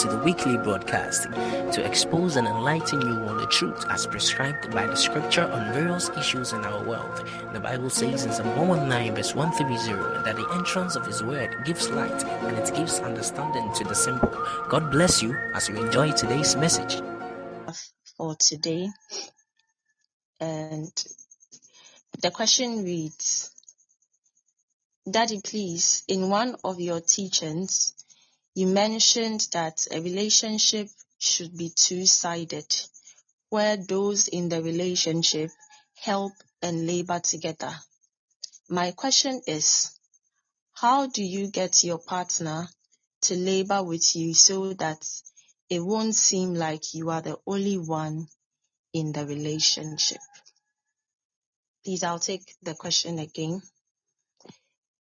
to the weekly broadcast to expose and enlighten you on the truth as prescribed by the scripture on various issues in our world. The Bible says in Psalm 119 verse 130 that the entrance of His word gives light and it gives understanding to the simple. God bless you as you enjoy today's message. For today, and the question reads, Daddy, please, in one of your teachings, you mentioned that a relationship should be two-sided, where those in the relationship help and labor together. My question is, how do you get your partner to labor with you so that it won't seem like you are the only one in the relationship? Please, I'll take the question again.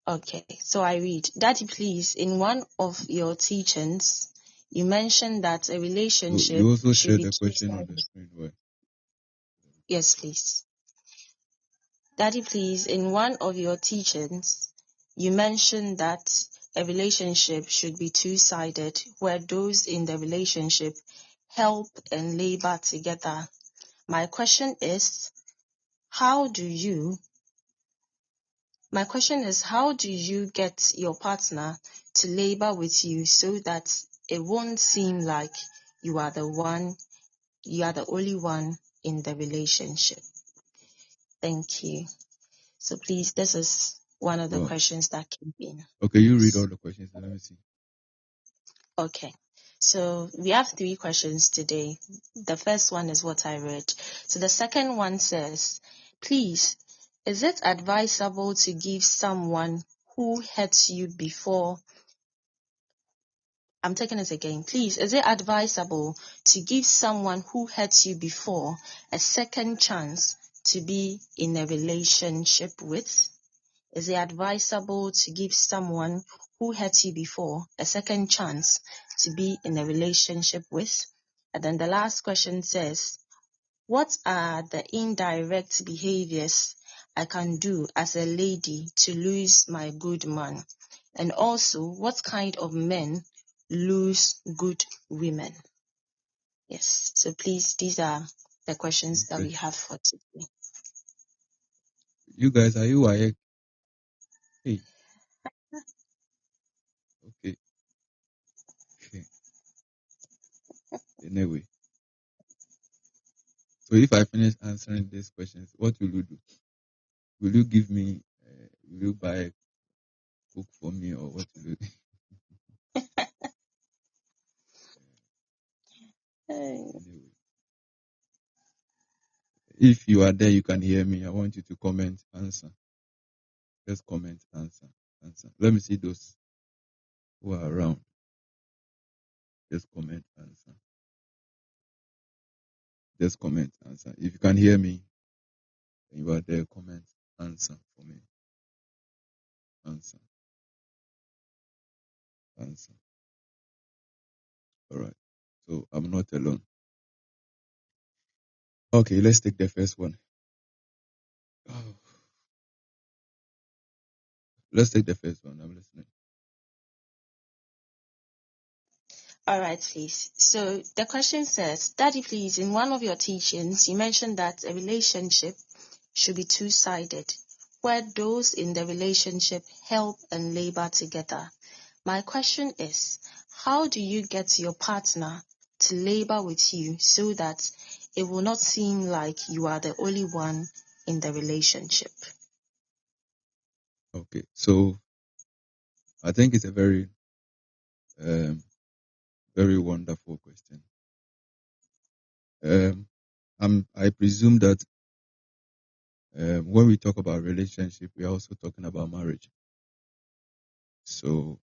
Okay, so I read, Daddy, please, in one of your teachings, you mentioned that a relationship You also should share be the question on the two-sided. screen, right? Yes, please. Daddy, please, in one of your teachings, you mentioned that a relationship should be two-sided, where those in the relationship help and labor together. My question is, how do you get your partner to labor with you so that it won't seem like you are the only one in the relationship? Thank you. So please, this is one of the Wow. questions that came in. Okay, you read all the questions. Let me see. Okay. So we have 3 questions today. The first one is what I read. So the second one says, please, is it advisable to give someone who hurt you before? I'm taking it again. Please, is it advisable to give someone who hurt you before a second chance to be in a relationship with? Is it advisable to give someone who hurt you before a second chance to be in a relationship with? And then the last question says, what are the indirect behaviors I can do as a lady to lose my good man? And also, what kind of men lose good women? Yes, so please, these are the questions that Okay. we have for today. You guys, are you awake? Hey. Okay. Anyway. So if I finish answering these questions, what will you do? Will you give me, will you buy a book for me or what will you do? Anyway. If you are there, you can hear me. I want you to comment, answer. Just comment, answer. Let me see those who are around. Just comment, answer. Just comment, answer. If you can hear me, and you are there, comment, answer for me. Answer. All right. So I'm not alone. Okay, let's take the first one. Let's take the first one. I'm listening. All right, please. So the question says, Daddy, please, in one of your teachings, you mentioned that a relationship should be two-sided, where those in the relationship help and labor together. My question is, how do you get your partner to labor with you so that it will not seem like you are the only one in the relationship? Okay, so I think it's a very, very wonderful question. I presume that when we talk about relationship, we are also talking about marriage. So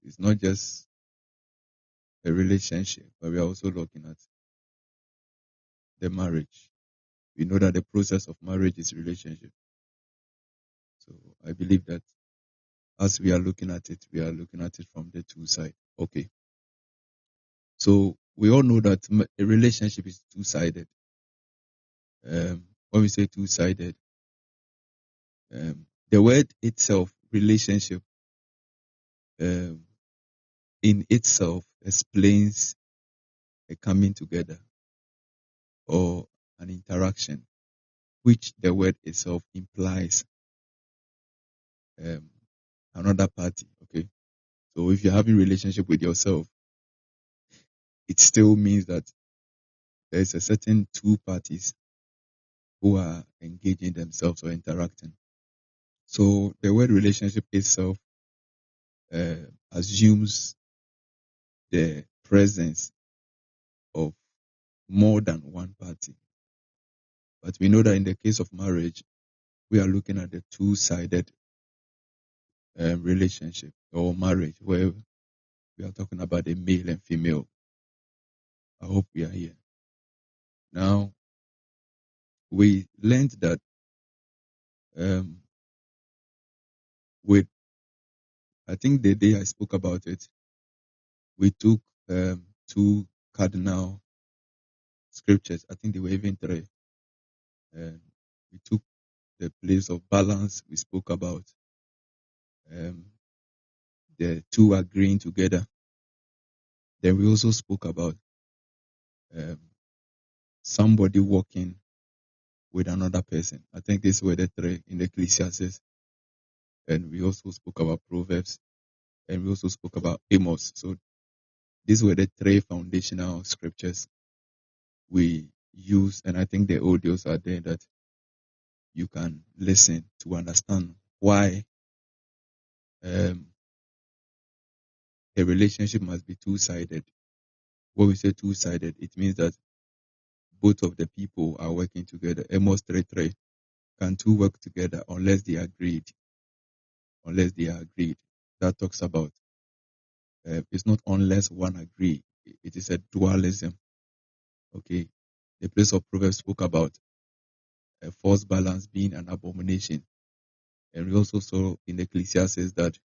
it's not just a relationship, but we are also looking at the marriage. We know that the process of marriage is relationship. So I believe that as we are looking at it from the two sides. Okay. So we all know that a relationship is two-sided. When we say two-sided, the word itself, relationship, in itself explains a coming together or an interaction, which the word itself implies another party. Okay, so if you're having a relationship with yourself, it still means that there's a certain two parties who are engaging themselves or interacting. So the word relationship itself assumes the presence of more than one party. But we know that in the case of marriage, we are looking at the two-sided relationship or marriage, where we are talking about a male and female. I hope we are here. Now, we learned that with, I think the day I spoke about it, we took two cardinal scriptures. I think they were even three. We took the place of balance. We spoke about the two agreeing together. Then we also spoke about somebody walking with another person. I think these were the three in the Ecclesiastes. And we also spoke about Proverbs. And we also spoke about Amos. So these were the three foundational scriptures we use. And I think the audios are there that you can listen to understand why a relationship must be two-sided. When we say two-sided, it means that both of the people are working together. Amos 3:3. Can two work together unless they are agreed? Unless they are agreed. That talks about it's not unless one agree. It is a dualism. Okay. The place of Proverbs spoke about a false balance being an abomination. And we also saw in Ecclesiastes that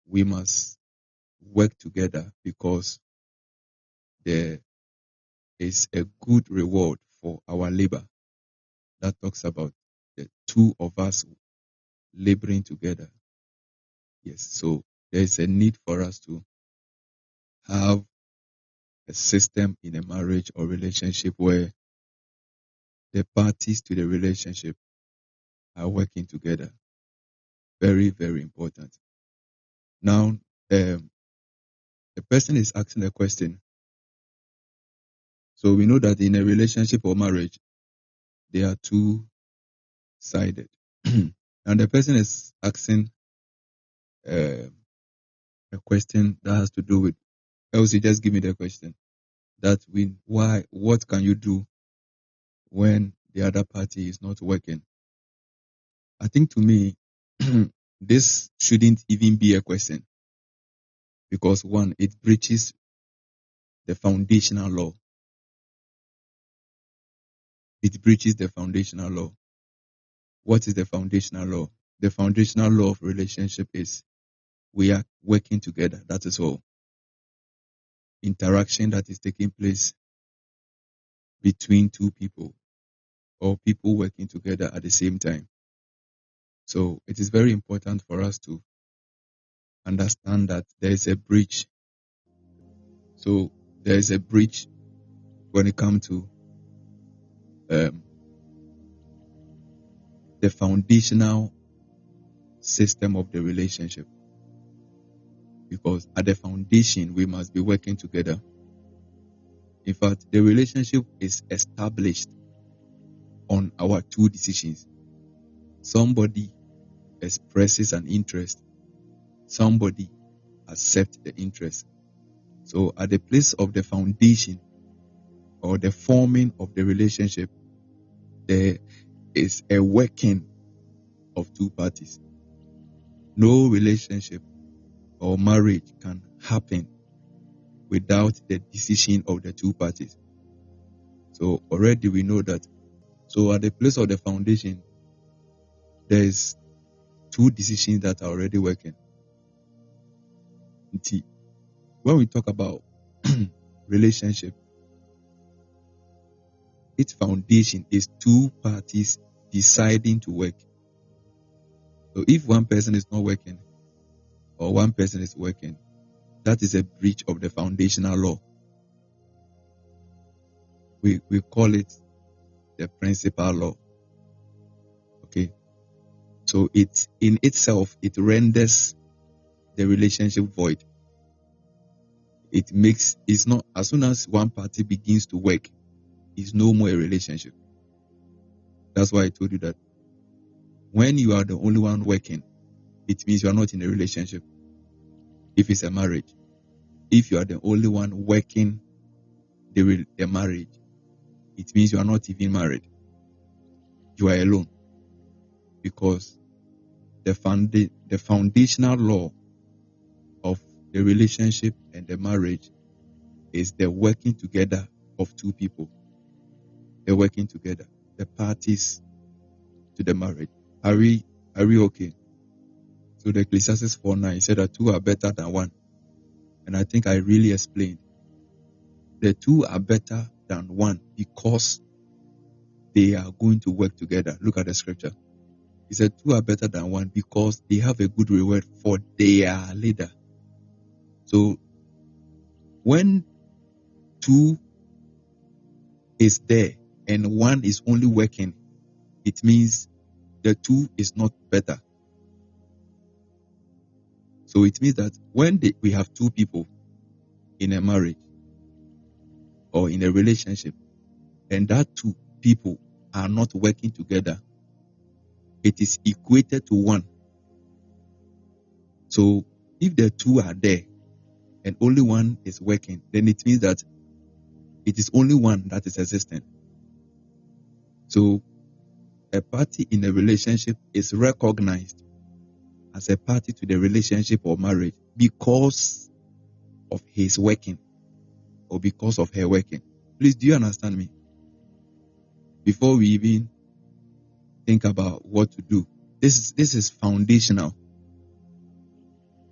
we must work together because there is a good reward for our labor. That talks about the two of us laboring together. Yes, so there is a need for us to have a system in a marriage or relationship where the parties to the relationship are working together. Very, very important. Now, the person is asking a question. So we know that in a relationship or marriage, they are two-sided. And the person is asking a question that has to do with, else you just give me the question. What can you do when the other party is not working? I think to me, this shouldn't even be a question because one, it breaches the foundational law. It breaches the foundational law. What is the foundational law? The foundational law of relationship is we are working together. That is all. Interaction that is taking place between two people or people working together at the same time. So it is very important for us to understand that there is a breach. So there is a breach when it comes to the foundational system of the relationship. Because at the foundation, we must be working together. In fact, the relationship is established on our two decisions. Somebody expresses an interest. Somebody accepts the interest. So at the place of the foundation or the forming of the relationship, there is a working of two parties. No relationship or marriage can happen without the decision of the two parties. So already we know that. So at the place of the foundation, there is two decisions that are already working. When we talk about relationship, its foundation is two parties deciding to work. So if one person is not working or one person is working, that is a breach of the foundational law. We call it the principal law. Okay. So it in itself, it renders the relationship void. It's not, as soon as one party begins to work, it's no more a relationship. That's why I told you that when you are the only one working, it means you are not in a relationship. If it's a marriage, if you are the only one working the marriage, it means you are not even married. You are alone. Because the foundational law of the relationship and the marriage is the working together of two people. They're working together, the parties to the marriage. Are we okay? So the Ecclesiastes 4:9 said that two are better than one. And I think I really explained. The two are better than one because they are going to work together. Look at the scripture. He said two are better than one because they have a good reward for their leader. So when two is there and one is only working, it means the two is not better. So it means that when we have two people in a marriage or in a relationship, and that two people are not working together, it is equated to one. So if the two are there and only one is working, then it means that it is only one that is existing. So a party in a relationship is recognized as a party to the relationship or marriage because of his working or because of her working. Please, do you understand me? Before we even think about what to do, this is foundational.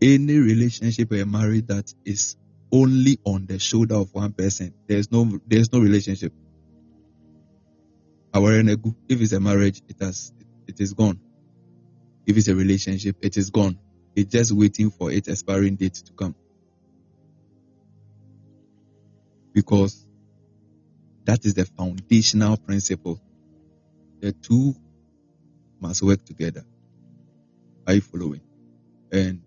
Any relationship or marriage that is only on the shoulder of one person, there's no relationship. If it's a marriage, it is gone. If it's a relationship, it is gone. It's just waiting for its expiring date to come. Because that is the foundational principle. The two must work together. Are you following? And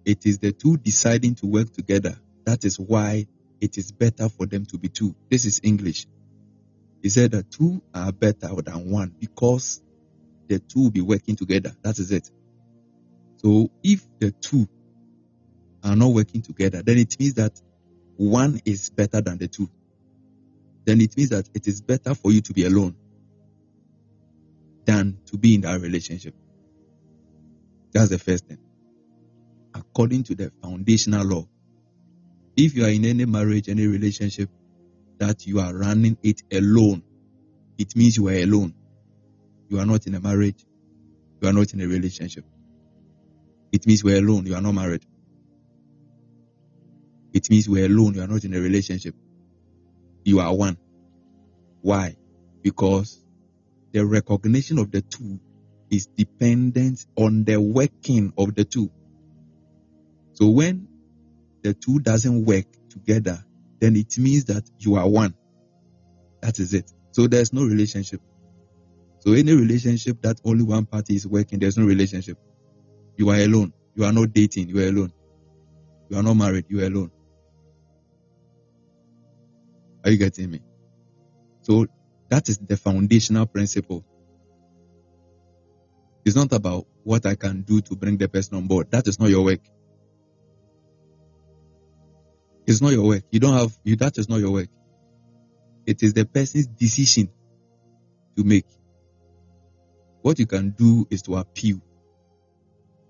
it is the two deciding to work together. That is why it is better for them to be two. This is English. He said that two are better than one because the two will be working together. That is it. So if the two are not working together, then it means that one is better than the two. Then it means that it is better for you to be alone than to be in that relationship. That's the first thing. According to the foundational law, if you are in any marriage, any relationship, that you are running it alone, it means you are alone. You are not in a marriage. You are not in a relationship. It means you are alone. You are not married. It means you are alone. You are not in a relationship. You are one. Why? Because the recognition of the two is dependent on the working of the two. So when the two doesn't work together, then it means that you are one. That is it. So there's no relationship. So any relationship that only one party is working, there's no relationship. You are alone. You are not dating. You are alone. You are not married. You are alone. Are you getting me? So that is the foundational principle. It's not about what I can do to bring the person on board. That is not your work. It's not your work. That is not your work. It is the person's decision to make. What you can do is to appeal.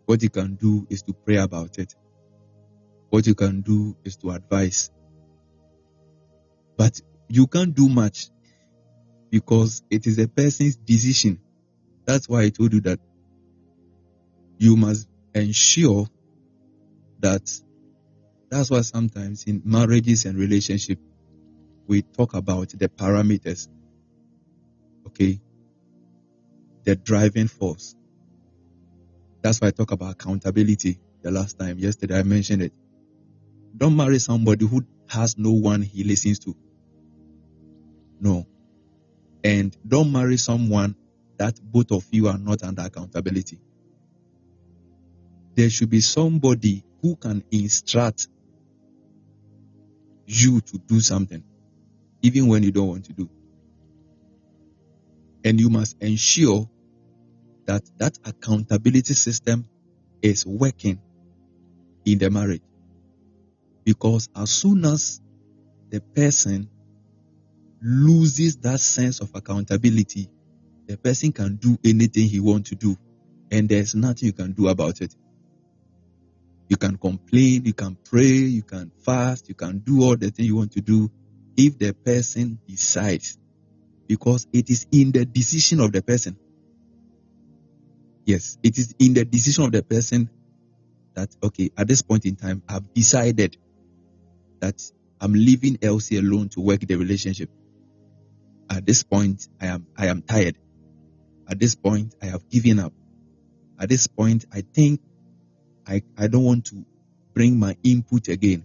What you can do is to pray about it. What you can do is to advise. But you can't do much because it is a person's decision. That's why I told you that you must ensure that. That's why sometimes in marriages and relationships, we talk about the parameters. Okay? The driving force. That's why I talk about accountability the last time. Yesterday I mentioned it. Don't marry somebody who has no one he listens to. No. And don't marry someone that both of you are not under accountability. There should be somebody who can instruct you to do something, even when you don't want to do. And you must ensure that that accountability system is working in the marriage. Because as soon as the person loses that sense of accountability, the person can do anything he wants to do, and there's nothing you can do about it. You can complain, you can pray, you can fast, you can do all the things you want to do if the person decides, because it is in the decision of the person. Yes, it is in the decision of the person that, okay, at this point in time, I've decided that I'm leaving Elsie alone to work the relationship. At this point, I am tired. At this point, I have given up. At this point, I think I don't want to bring my input again.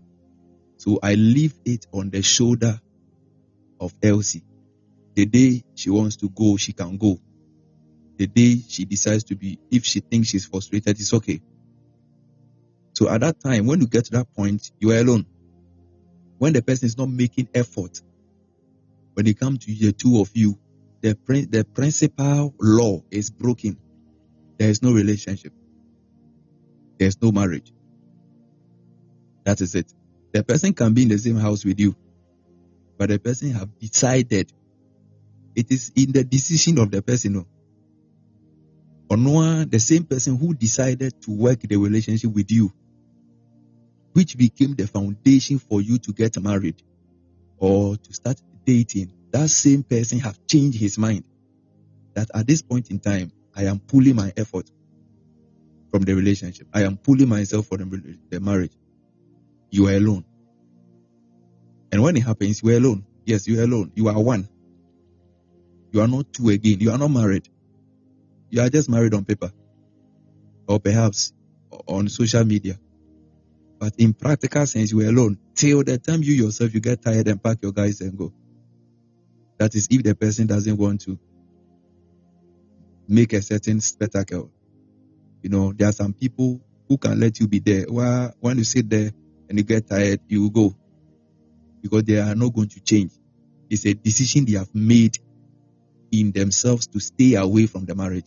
So I leave it on the shoulder of Elsie. The day she wants to go, she can go. The day she decides to be, if she thinks she's frustrated, it's okay. So at that time, when you get to that point, you are alone. When the person is not making effort, when it comes to the two of you, the principal law is broken. There is no relationship. There is no marriage. That is it. The person can be in the same house with you, but the person have decided. It is in the decision of the person. Or the same person who decided to work the relationship with you, which became the foundation for you to get married or to start dating. That same person have changed his mind that at this point in time, I am pulling my effort from the relationship. I am pulling myself from the marriage. You are alone. And when it happens, you are alone. Yes, you are alone. You are one. You are not two again. You are not married. You are just married on paper. Or perhaps on social media. But in practical sense, you are alone. Till the time you yourself, you get tired and pack your guys and go. That is if the person doesn't want to make a certain spectacle. There are some people who can let you be there. Well, when you sit there and you get tired, you will go. Because they are not going to change. It's a decision they have made in themselves to stay away from the marriage.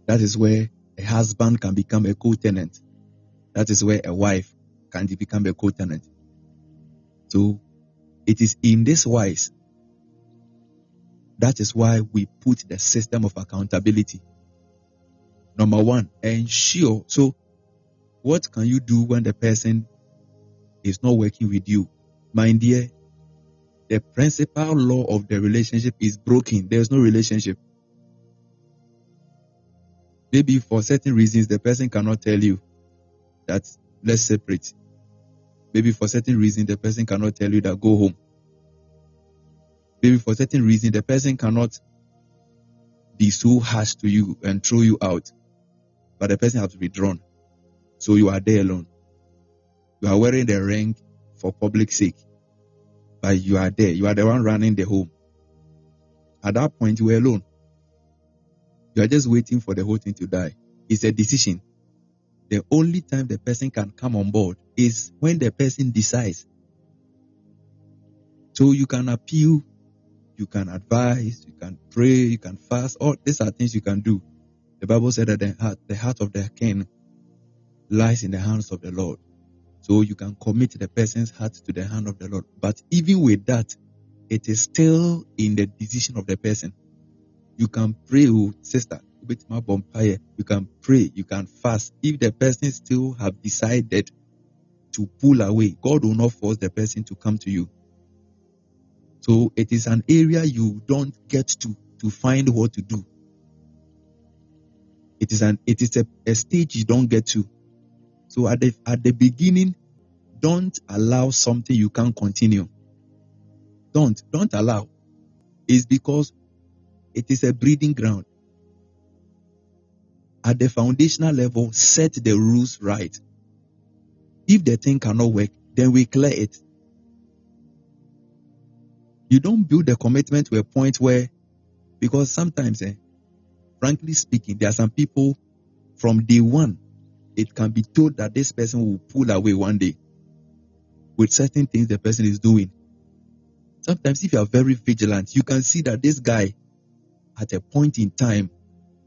That is where a husband can become a co-tenant. That is where a wife can become a co-tenant. So it is in this wise. That is why we put the system of accountability. Number one, ensure. So what can you do when the person is not working with you? My dear, the principal law of the relationship is broken. There's no relationship. Maybe for certain reasons, the person cannot tell you that let's separate. Maybe for certain reasons, the person cannot tell you that go home. Maybe for certain reasons, the person cannot be so harsh to you and throw you out. But the person has withdrawn. So you are there alone. You are wearing the ring for public sake. But you are there. You are the one running the home. At that point, you are alone. You are just waiting for the whole thing to die. It's a decision. The only time the person can come on board is when the person decides. So you can appeal, you can advise, you can pray, you can fast. All these are things you can do. The Bible said that the heart of the king lies in the hands of the Lord. So you can commit the person's heart to the hand of the Lord. But even with that, it is still in the decision of the person. You can pray, sister. You can pray, you can fast. If the person still have decided to pull away, God will not force the person to come to you. So it is an area you don't get to find what to do. It is a stage you don't get to. So at the beginning, don't allow something you can't continue. Don't allow. It's because it is a breeding ground. At the foundational level, set the rules right. If the thing cannot work, then we clear it. You don't build the commitment to a point where, because sometimes, frankly speaking, there are some people from day one, it can be told that this person will pull away one day with certain things the person is doing. Sometimes if you are very vigilant, you can see that this guy at a point in time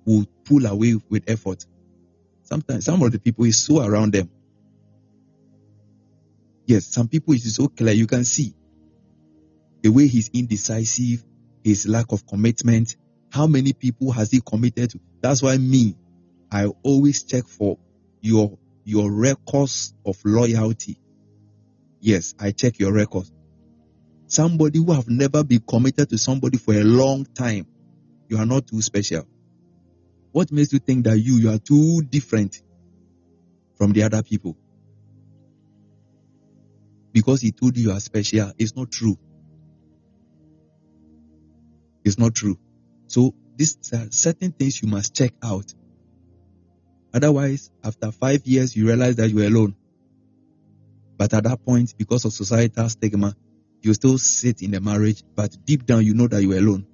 will pull away with effort. Sometimes some of the people is so around them. Yes, some people it is so clear. You can see the way he's indecisive, his lack of commitment. How many people has he committed to? That's why I always check for your records of loyalty. Yes, I check your records. Somebody who have never been committed to somebody for a long time, you are not too special. What makes you think that you are too different from the other people? Because he told you are special. It's not true. It's not true. So these are certain things you must check out. Otherwise, after 5 years, you realize that you are alone. But at that point, because of societal stigma, you still sit in the marriage, but deep down you know that you are alone.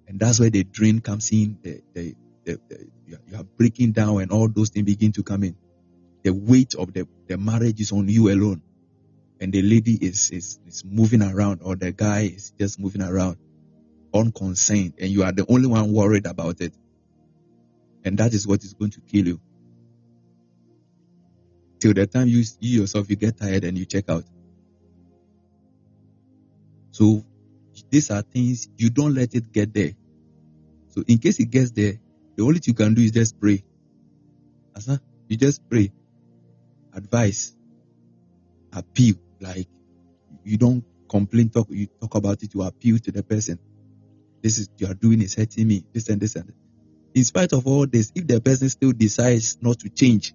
And that's where the drain comes in, you are breaking down and all those things begin to come in. The weight of the marriage is on you alone. And the lady is moving around, or the guy is just moving around unconcerned, and you are the only one worried about it. And that is what is going to kill you. Till the time you yourself, you get tired and you check out. So these are things, you don't let it get there. So in case it gets there, the only thing you can do is just pray. You just pray. Advise. Appeal. Like, you don't complain, you talk about it, you appeal to the person. You are doing is hurting me, this and this and that. In spite of all this, if the person still decides not to change,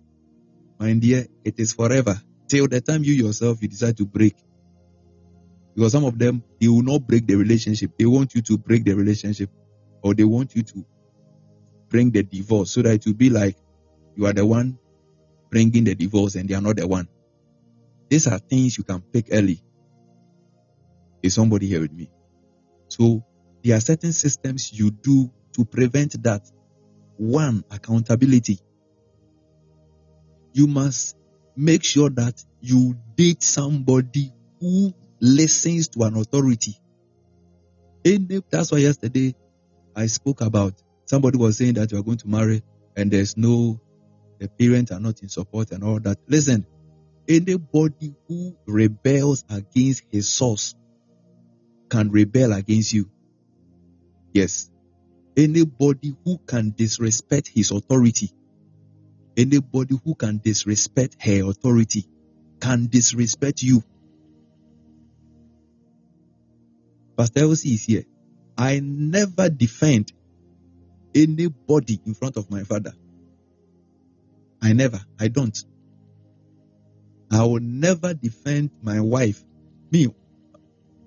my dear, it is forever. Till the time you yourself, you decide to break. Because some of them, they will not break the relationship. They want you to break the relationship. Or they want you to bring the divorce, so that it will be like you are the one bringing the divorce and they are not the one. These are things you can pick early. Is somebody here with me? So there are certain systems you do to prevent that. One, accountability. You must make sure that you date somebody who listens to an authority. That's why yesterday I spoke about, somebody was saying that you are going to marry and the parents are not in support and all that. Listen, anybody who rebels against his source can rebel against you. Yes. Anybody who can disrespect his authority, anybody who can disrespect her authority can disrespect you. Pastor Elsie is here. I never defend anybody in front of my father. I don't. I will never defend my wife. Me,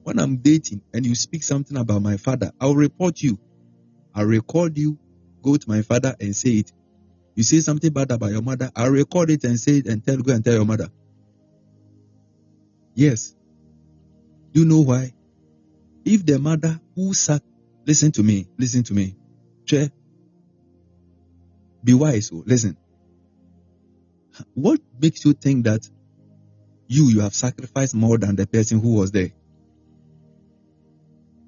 when I'm dating and you speak something about my father, I'll report you. I'll record you, go to my father and say it. You say something bad about your mother, I'll record it and say it and go and tell your mother. Yes. You know why? If the mother who listen to me. Che, be wise. Listen. What makes you think that you have sacrificed more than the person who was there?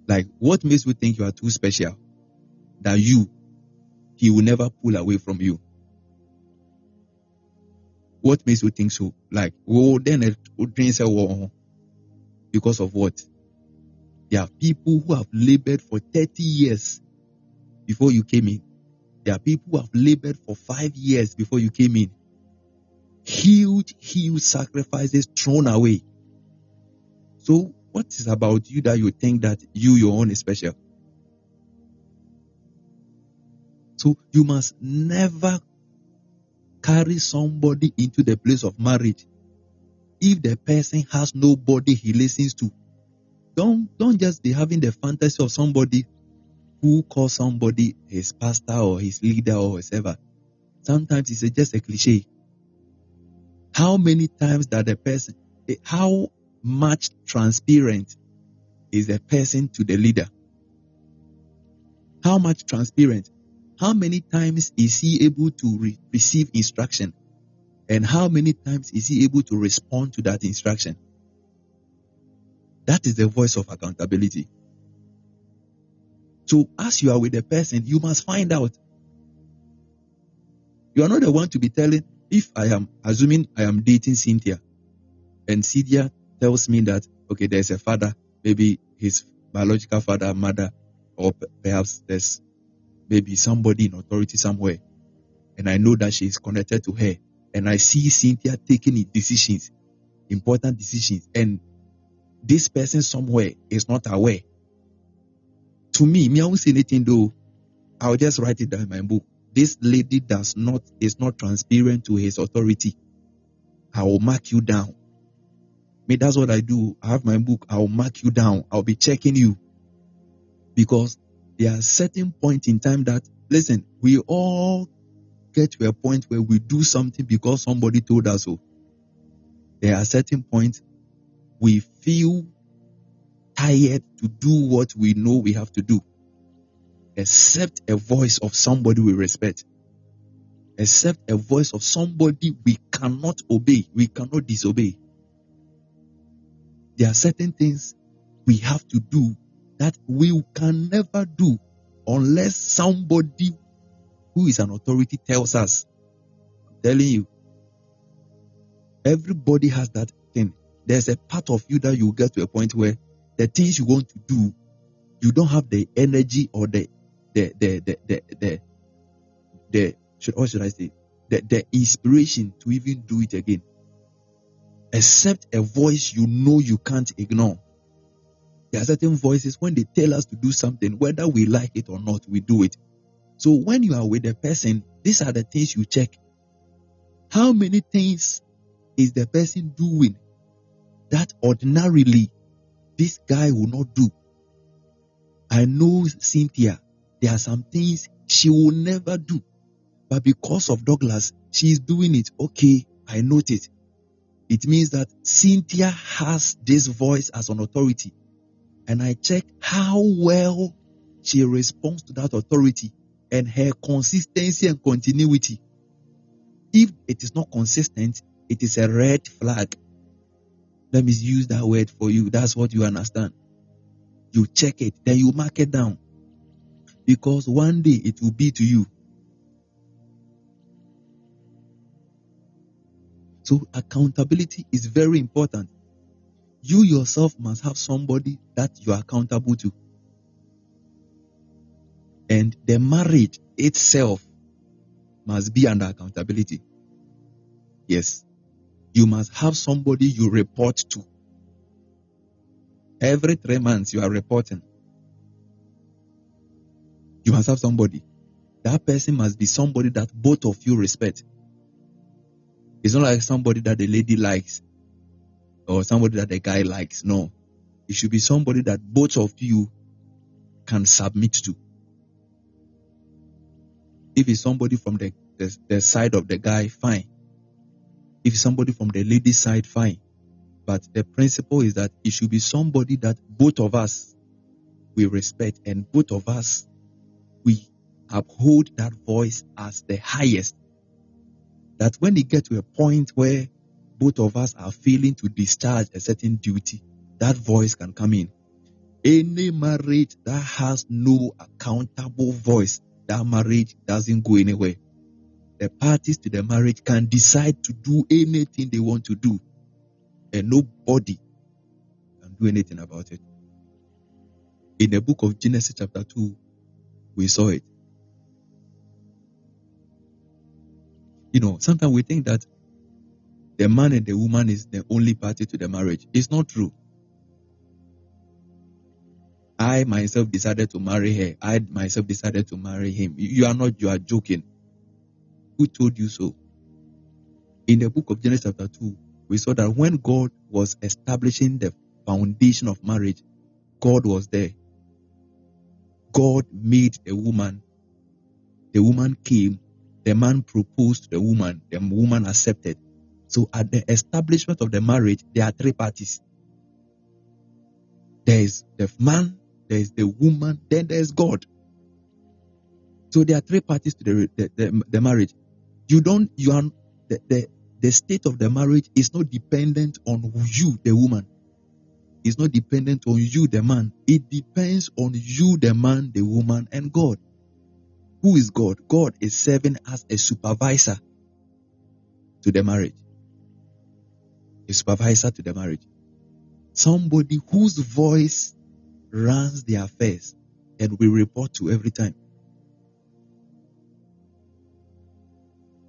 Like, what makes you think you are too special? That he will never pull away from you. What makes you think so? Like, then because of what? There are people who have labored for 30 years before you came in. There are people who have labored for 5 years before you came in. Huge sacrifices thrown away. So what is about you that you think that your own is special? So you must never carry somebody into the place of marriage if the person has nobody he listens to. Don't just be having the fantasy of somebody who calls somebody his pastor or his leader or whatever. Sometimes it's just a cliche. How many times that the person, how much transparent is the person to the leader? How much transparent? How many times is he able to receive instruction? And how many times is he able to respond to that instruction? That is the voice of accountability. So as you are with the person, you must find out. You are not the one to be telling, if I am assuming I am dating Cynthia, and Cynthia tells me that, okay, there's a father, maybe his biological father, mother, or perhaps there's maybe somebody in authority somewhere, and I know that she is connected to her, and I see Cynthia taking decisions, important decisions, and this person somewhere is not aware. To me, I won't say anything though. I'll just write it down in my book. This lady is not transparent to his authority. I will mark you down. That's what I do. I have my book. I will mark you down. I'll be checking you. Because there are certain points in time that, listen, we all get to a point where we do something because somebody told us so. There are certain points we feel tired to do what we know we have to do. Except a voice of somebody we respect. Except a voice of somebody we cannot obey. We cannot disobey. There are certain things we have to do that we can never do unless somebody who is an authority tells us. I'm telling you, everybody has that thing. There's a part of you that you get to a point where the things you want to do, you don't have the energy or the inspiration to even do it again. Except a voice you know you can't ignore. There are certain voices, when they tell us to do something, whether we like it or not, we do it. So when you are with a person, these are the things you check. How many things is the person doing that ordinarily this guy will not do? I know Cynthia, there are some things she will never do. But because of Douglas, she is doing it. Okay, I note it. It means that Cynthia has this voice as an authority. And I check how well she responds to that authority and her consistency and continuity. If it is not consistent, it is a red flag. Let me use that word for you. That's what you understand. You check it, then you mark it down. Because one day it will be to you. So accountability is very important. You yourself must have somebody that you are accountable to. And the marriage itself must be under accountability. Yes. You must have somebody you report to. Every 3 months you are reporting. You must have somebody. That person must be somebody that both of you respect. It's not like somebody that the lady likes or somebody that the guy likes. No. It should be somebody that both of you can submit to. If it's somebody from the side of the guy, fine. If it's somebody from the lady's side, fine. But the principle is that it should be somebody that both of us we respect and both of us we uphold that voice as the highest. That when it gets to a point where both of us are failing to discharge a certain duty, that voice can come in. Any marriage that has no accountable voice, that marriage doesn't go anywhere. The parties to the marriage can decide to do anything they want to do, and nobody can do anything about it. In the book of Genesis chapter 2, we saw it. Sometimes we think that the man and the woman is the only party to the marriage. It's not true. I myself decided to marry her. I myself decided to marry him. You are joking. Who told you so? In the book of Genesis chapter 2, we saw that when God was establishing the foundation of marriage, God was there. God made a woman. The woman came. The man proposed to the woman. The woman accepted. So at the establishment of the marriage, there are three parties. There is the man, there is the woman, then there is God. So there are three parties to the marriage. The state of the marriage is not dependent on you, the woman. It's not dependent on you, the man. It depends on you, the man, the woman, and God. Who is God? God is serving as a supervisor to the marriage. A supervisor to the marriage. Somebody whose voice runs the affairs and we report to every time.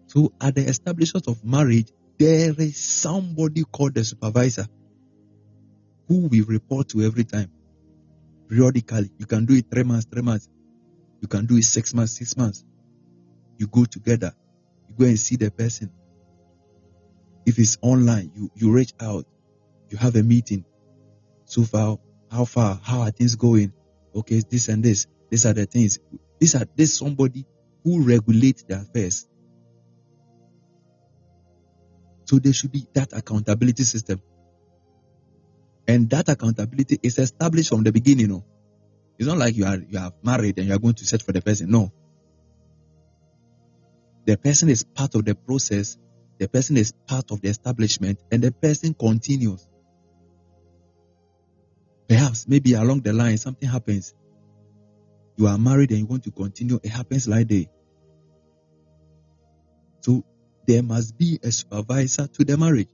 So at the establishment of marriage, there is somebody called the supervisor who we report to every time. Periodically. You can do it 3 months, 3 months. You can do it 6 months, 6 months. You go together. You go and see the person. If it's online, you reach out. You have a meeting. So far, how are things going? Okay, this and this. These are the things. This somebody who regulates the affairs. So there should be that accountability system. And that accountability is established from the beginning. No? It's not like you are married and you are going to search for the person. No. The person is part of the process. The person is part of the establishment, and the person continues. Perhaps, maybe along the line, something happens. You are married and you want to continue. It happens like that. So there must be a supervisor to the marriage.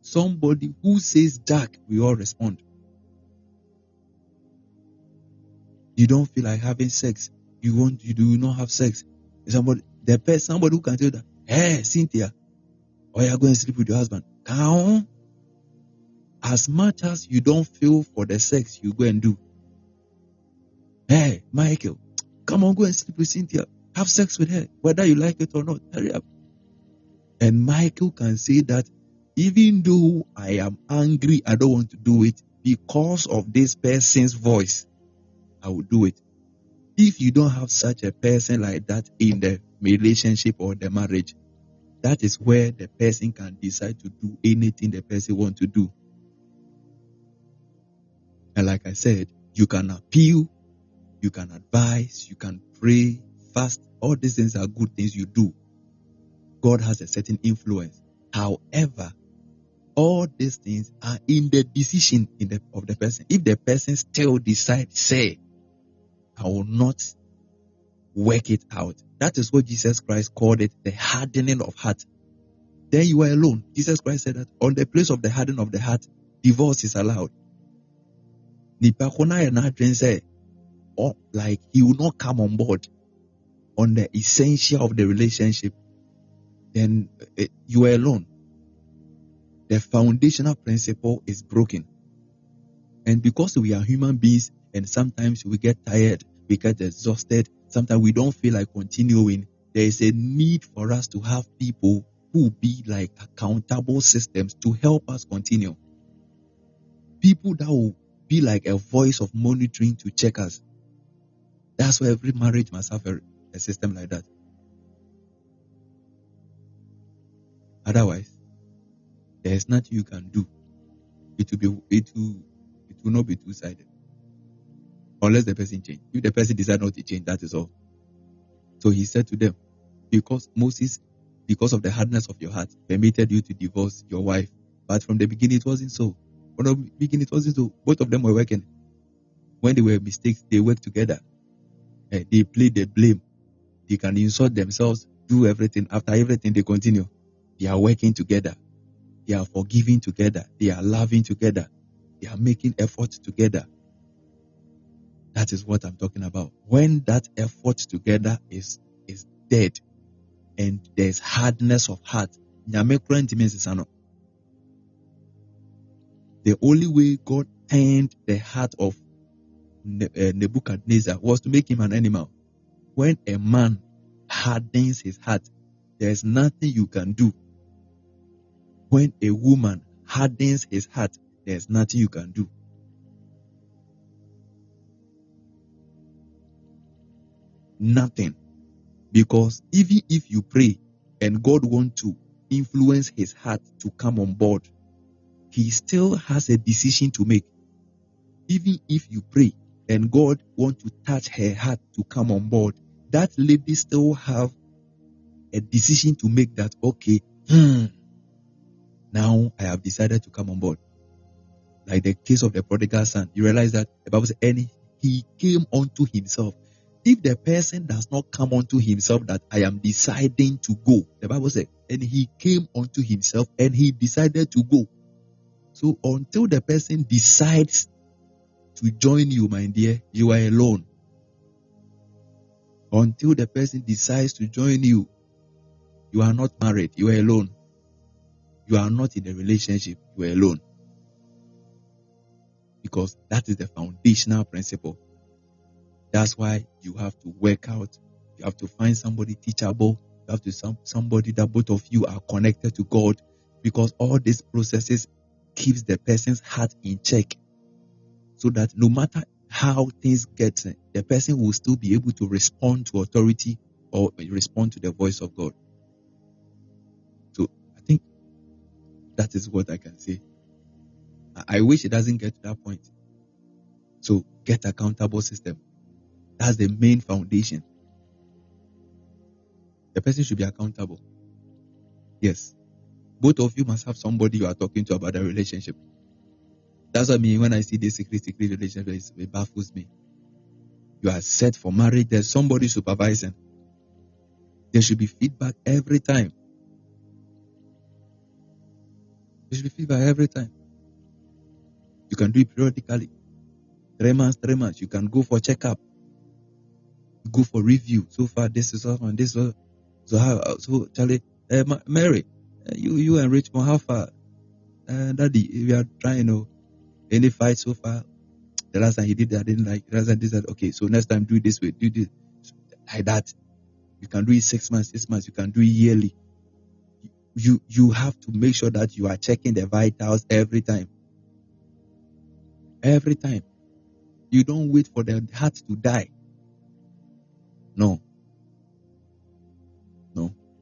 Somebody who says Jack, we all respond. You don't feel like having sex. You do not have sex. Somebody who can tell that, hey, Cynthia, or you are going to sleep with your husband. Count. As much as you don't feel for the sex, you go and do. Hey, Michael, come on, go and sleep with Cynthia. Have sex with her, whether you like it or not. Hurry up. And Michael can say that, even though I am angry, I don't want to do it, because of this person's voice, I will do it. If you don't have such a person like that in the relationship or the marriage, that is where the person can decide to do anything the person wants to do. And like I said, you can appeal, you can advise, you can pray, fast. All these things are good things you do. God has a certain influence. However, all these things are in the decision of the person. If the person still decides, say, I will not work it out. That is what Jesus Christ called it, the hardening of heart. Then you are alone. Jesus Christ said that on the place of the hardening of the heart, divorce is allowed. Like he will not come on board on the essential of the relationship, then you are alone. The foundational principle is broken. And because we are human beings and sometimes we get tired, we get exhausted, sometimes we don't feel like continuing, there is a need for us to have people who be like accountable systems to help us continue. People that will be like a voice of monitoring to check us. That's why every marriage must have a system like that. Otherwise, there is nothing you can do. It will not be two-sided. Unless the person change. If the person decides not to change, that is all. So he said to them, because Moses, because of the hardness of your heart, permitted you to divorce your wife. But from the beginning, it wasn't so. From the beginning, it wasn't so. Both of them were working. When there were mistakes, they worked together. They played the blame. They can insult themselves, do everything. After everything, they continue. They are working together. They are forgiving together. They are loving together. They are making efforts together. That is what I'm talking about. When that effort together is dead and there's hardness of heart, the only way God turned the heart of Nebuchadnezzar was to make him an animal. When a man hardens his heart, there's nothing you can do. When a woman hardens his heart, there's nothing you can do. Nothing. Because even if you pray and God wants to influence his heart to come on board, he still has a decision to make. Even if you pray and God wants to touch her heart to come on board, that lady still have a decision to make that, okay, now I have decided to come on board. Like the case of the prodigal son, you realize that the Bible says, and he came unto himself. If the person does not come unto himself that I am deciding to go, the Bible says, and he came unto himself and he decided to go. So until the person decides to join you, my dear, you are alone. Until the person decides to join you, you are not married, you are alone. You are not in a relationship, you are alone. Because that is the foundational principle. That's why you have to work out. You have to find somebody teachable. You have to somebody that both of you are connected to God. Because all these processes keeps the person's heart in check. So that no matter how things get, the person will still be able to respond to authority or respond to the voice of God. So I think that is what I can say. I wish it doesn't get to that point. So get accountable system. That's the main foundation. The person should be accountable. Yes. Both of you must have somebody you are talking to about the relationship. That's what I mean when I see this secret relationship, it baffles me. You are set for marriage, there's somebody supervising. There should be feedback every time. There should be feedback every time. You can do it periodically. 3 months. You can go for checkup. Go for review. So far, this is all on this. So Charlie, Mary, you and Richmond, how far? Daddy, we are trying, any fight so far? The last time he did that, I didn't like. The last time this, that. Okay, so next time do it this way. Do this like that. You can do it 6 months. You can do it yearly. You have to make sure that you are checking the vitals every time. Every time. You don't wait for the heart to die. No.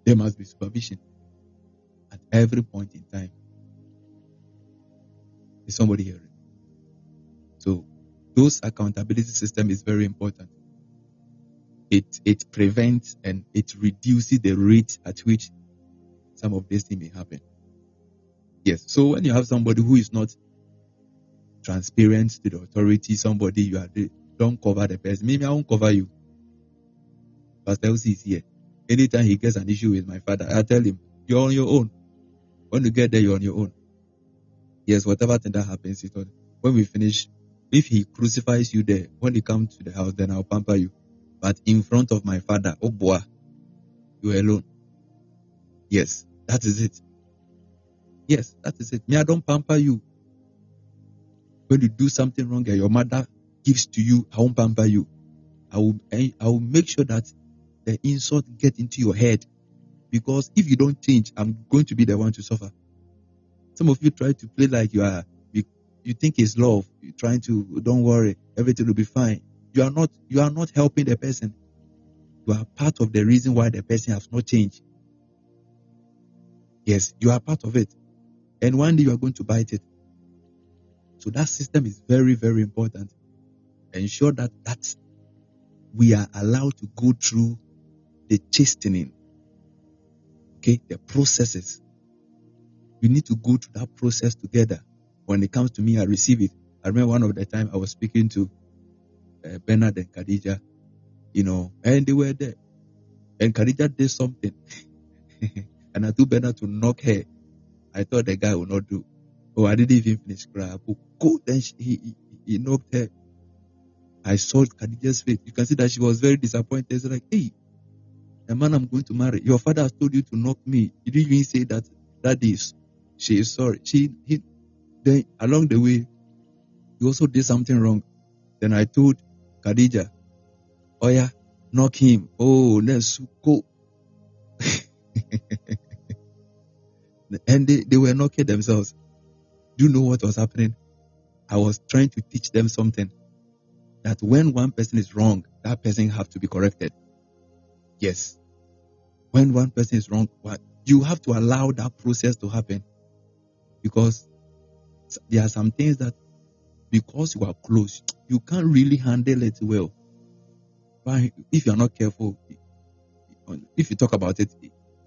There must be supervision at every point in time. Is somebody hearing? So those accountability system is very important. It prevents and it reduces the rate at which some of these things may happen. Yes. So when you have somebody who is not transparent to the authority, somebody you are, don't cover the person. Maybe I won't cover you. Pastor Elsie is here. Anytime he gets an issue with my father, I tell him, you're on your own. When you get there, you're on your own. Yes, whatever thing that happens, when we finish, if he crucifies you there, when you come to the house, then I'll pamper you. But in front of my father, oh boy, you're alone. Yes, that is it. Yes, that is it. Me, I don't pamper you. When you do something wrong and your mother gives to you, I won't pamper you. I will make sure that the insult get into your head. Because if you don't change, I'm going to be the one to suffer. Some of you try to play like you think it's love. You're trying to, don't worry, everything will be fine. You are not helping the person. You are part of the reason why the person has not changed. Yes, you are part of it. And one day you are going to bite it. So that system is very, very important. Ensure that we are allowed to go through the chastening. Okay, the processes. We need to go through that process together. When it comes to me, I receive it. I remember one of the time I was speaking to Bernard and Khadija, and they were there. And Khadija did something. And I told Bernard to knock her. I thought the guy would not do. Oh, I didn't even finish crying. Then he knocked her. I saw Khadija's face. You can see that she was very disappointed. It's like, hey, the man I'm going to marry, your father has told you to knock me. You didn't even say that she is sorry. Then along the way, he also did something wrong. Then I told Khadija, oh yeah, knock him. Oh, let's go. And they were knocking themselves. Do you know what was happening? I was trying to teach them something. That when one person is wrong, that person have to be corrected. Yes. When one person is wrong, you have to allow that process to happen, because there are some things that, because you are close, you can't really handle it well. But if you are not careful, if you talk about it,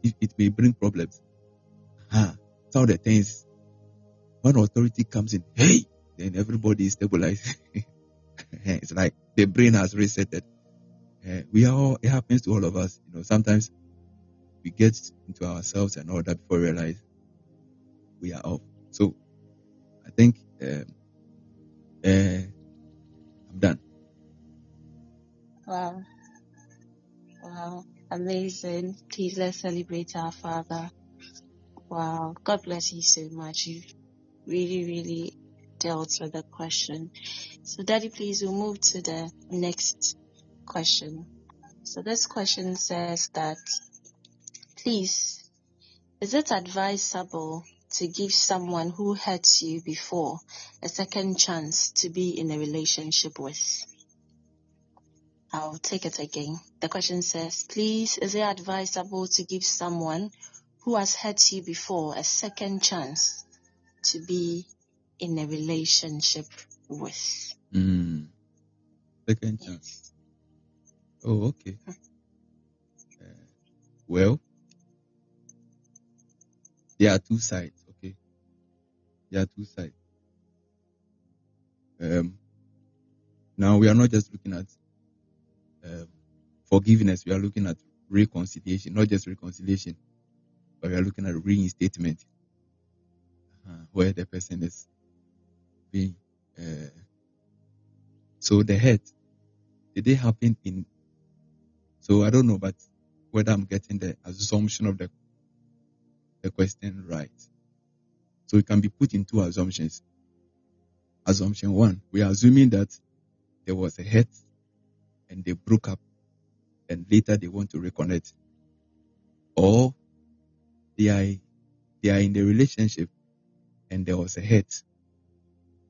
it may bring problems. Some of the things, when authority comes in, hey, then everybody is stabilized. It's like the brain has resetted. It happens to all of us. Sometimes we get into ourselves and all that before we realize we are off. So I think I'm done. Wow. Wow. Amazing. Please let's celebrate our Father. Wow. God bless you so much. You really, really dealt with the question. So, Daddy, please, we'll move to the next question. So, this question says that, please, is it advisable to give someone who hurts you before a second chance to be in a relationship with? I'll take it again. The question says, please, is it advisable to give someone who has hurt you before a second chance to be in a relationship with? Second chance. Oh, okay. Well, there are two sides. Okay, there are two sides. Now we are not just looking at forgiveness. We are looking at reconciliation, not just reconciliation, but we are looking at reinstatement, where the person is being. So the hurt, did it happen in? So I don't know, but whether I'm getting the assumption of the question right. So it can be put in two assumptions. Assumption one, we are assuming that there was a hurt and they broke up and later they want to reconnect. Or they are in the relationship and there was a hurt.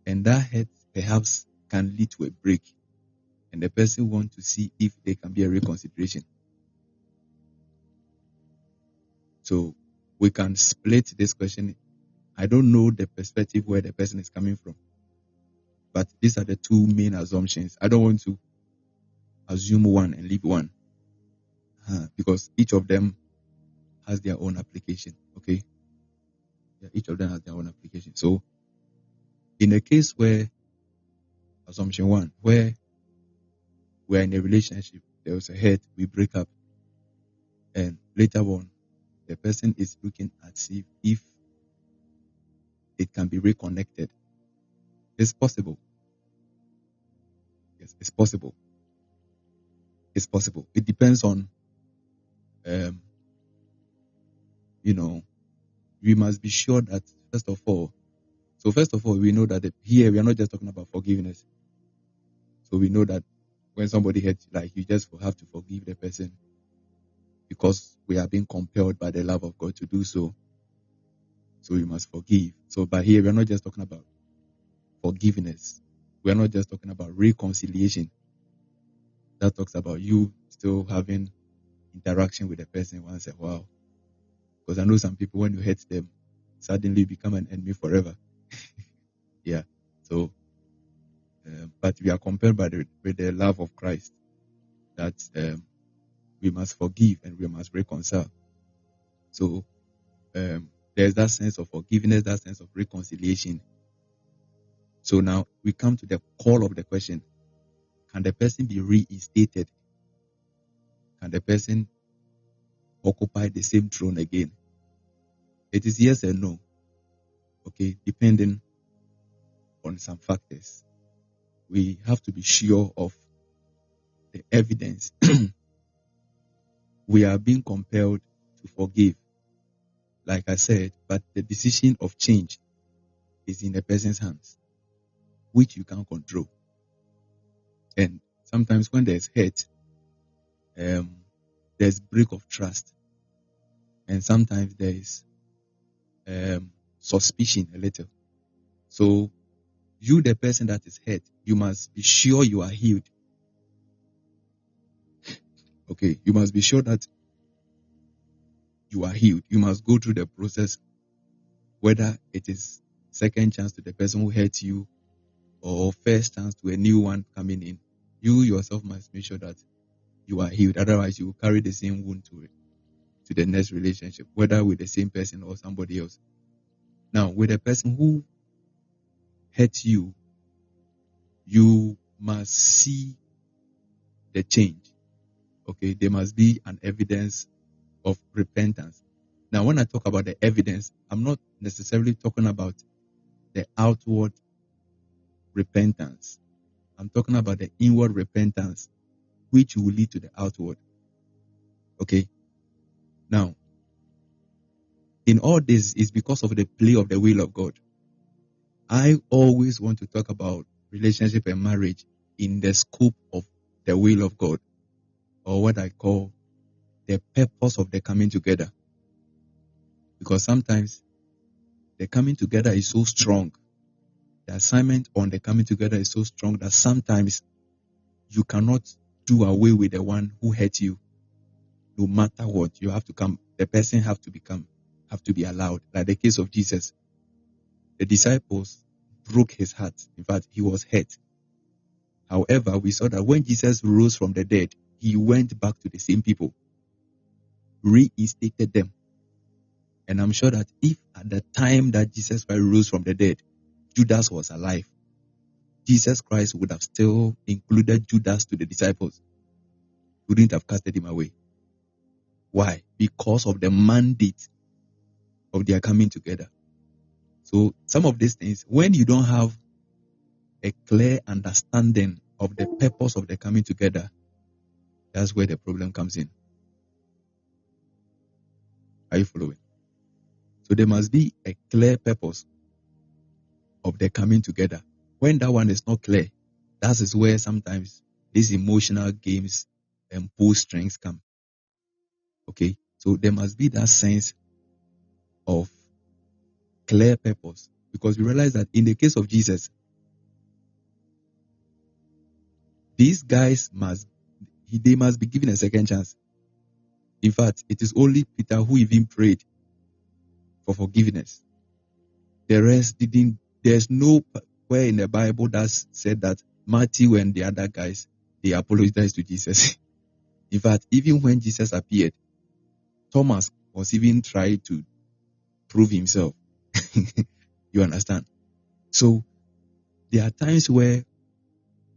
And that hurt perhaps can lead to a break. And the person wants to see if there can be a reconsideration. So we can split this question. I don't know the perspective where the person is coming from. But these are the two main assumptions. I don't want to assume one and leave one, because each of them has their own application. Okay, yeah, each of them has their own application. So, in a case where assumption one, where we are in a relationship, there was a hurt, we break up, and later on, the person is looking at see if it can be reconnected. It's possible. Yes, it's possible. It's possible. It depends on, we must be sure that first of all, we know that here we are not just talking about forgiveness. So we know that when somebody hurts, like, you just have to forgive the person because we are being compelled by the love of God to do so. So we must forgive. So, but here we are not just talking about forgiveness. We are not just talking about reconciliation. That talks about you still having interaction with the person once in a while. Because I know some people, when you hurt them, suddenly you become an enemy forever. Yeah. So, but we are compelled with the love of Christ that we must forgive and we must reconcile. So there's that sense of forgiveness, that sense of reconciliation. So now we come to the core of the question: can the person be reinstated? Can the person occupy the same throne again? It is yes and no. Okay, depending on some factors. We have to be sure of the evidence. We are being compelled to forgive, like I said, but the decision of change is in the person's hands, which you can't control. And sometimes when there's hate, there's break of trust. And sometimes there is suspicion a little. So you, the person that is hurt, you must be sure you are healed. Okay, you must be sure that you are healed. You must go through the process, whether it is second chance to the person who hurt you or first chance to a new one coming in. You yourself must make sure that you are healed. Otherwise, you will carry the same wound to the next relationship, whether with the same person or somebody else. Now, with the person who hurt you, you must see the change. Okay, there must be an evidence of repentance. Now, when I talk about the evidence, I'm not necessarily talking about the outward repentance. I'm talking about the inward repentance, which will lead to the outward. Okay. Now, in all this is because of the play of the will of God. I always want to talk about relationship and marriage in the scope of the will of God, or what I call the purpose of the coming together. Because sometimes the coming together is so strong. The assignment on the coming together is so strong that sometimes you cannot do away with the one who hurt you. No matter what, you have to come. The person have to be allowed. Like the case of Jesus, the disciples broke his heart. In fact, he was hurt. However, we saw that when Jesus rose from the dead, he went back to the same people, reinstated them. And I'm sure that if at the time that Jesus Christ rose from the dead, Judas was alive, Jesus Christ would have still included Judas to the disciples. Wouldn't have casted him away. Why? Because of the mandate of their coming together. So some of these things, when you don't have a clear understanding of the purpose of the coming together, that's where the problem comes in. Are you following? So there must be a clear purpose of the coming together. When that one is not clear, that is where sometimes these emotional games and pull strings come. Okay, so there must be that sense of clear purpose, because we realize that in the case of Jesus, these guys must be given a second chance. In fact, it is only Peter who even prayed for forgiveness. The rest didn't. There's nowhere in the Bible that said that Matthew and the other guys, they apologized to Jesus. In fact, even when Jesus appeared, Thomas was even trying to prove himself. You understand? So there are times where,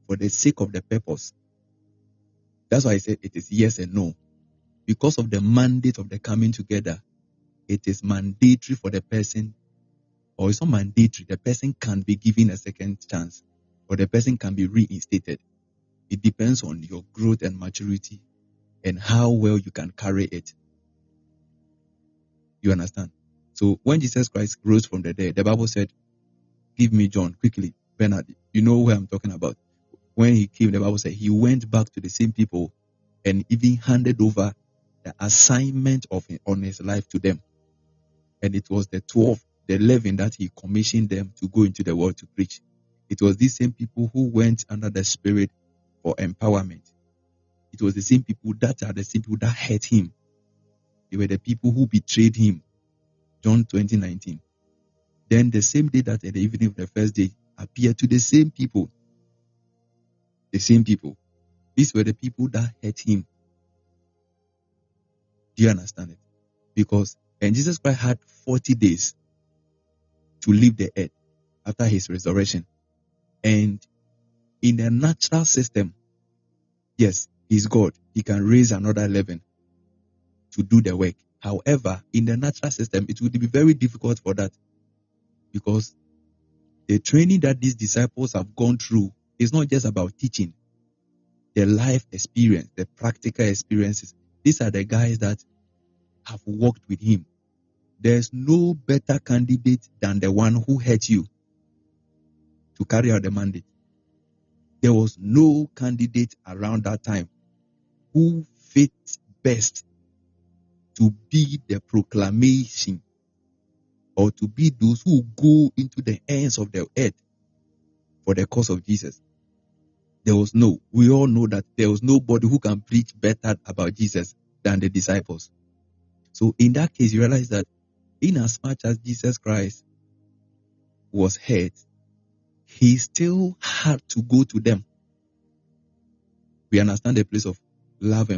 for the sake of the purpose, that's why I said it is yes and no. Because of the mandate of the coming together, it is mandatory for the person, or it's not mandatory, the person can be given a second chance, or the person can be reinstated. It depends on your growth and maturity and how well you can carry it. You understand? So when Jesus Christ rose from the dead, the Bible said, give me John quickly, Bernard. You know where I'm talking about. When he came, the Bible said he went back to the same people and even handed over the assignment on his life to them. And it was the 12, the 11 that he commissioned them to go into the world to preach. It was these same people who went under the Spirit for empowerment. It was the same people that are the same people that hurt him. They were the people who betrayed him. John 20:19. Then the same day that at the evening of the first day appeared to the same people. The same people. These were the people that hurt him. Do you understand it? And Jesus Christ had 40 days to leave the earth after his resurrection. And in the natural system, yes, he's God. He can raise another 11 to do the work. However, in the natural system, it would be very difficult for that, because the training that these disciples have gone through is not just about teaching. The life experience, the practical experiences. These are the guys that have walked with him. There's no better candidate than the one who hurt you to carry out the mandate. There was no candidate around that time who fit best to be the proclamation, or to be those who go into the ends of the earth for the cause of Jesus. We all know that there was nobody who can preach better about Jesus than the disciples. So in that case, you realize that in as much as Jesus Christ was hurt, he still had to go to them. We understand the place of love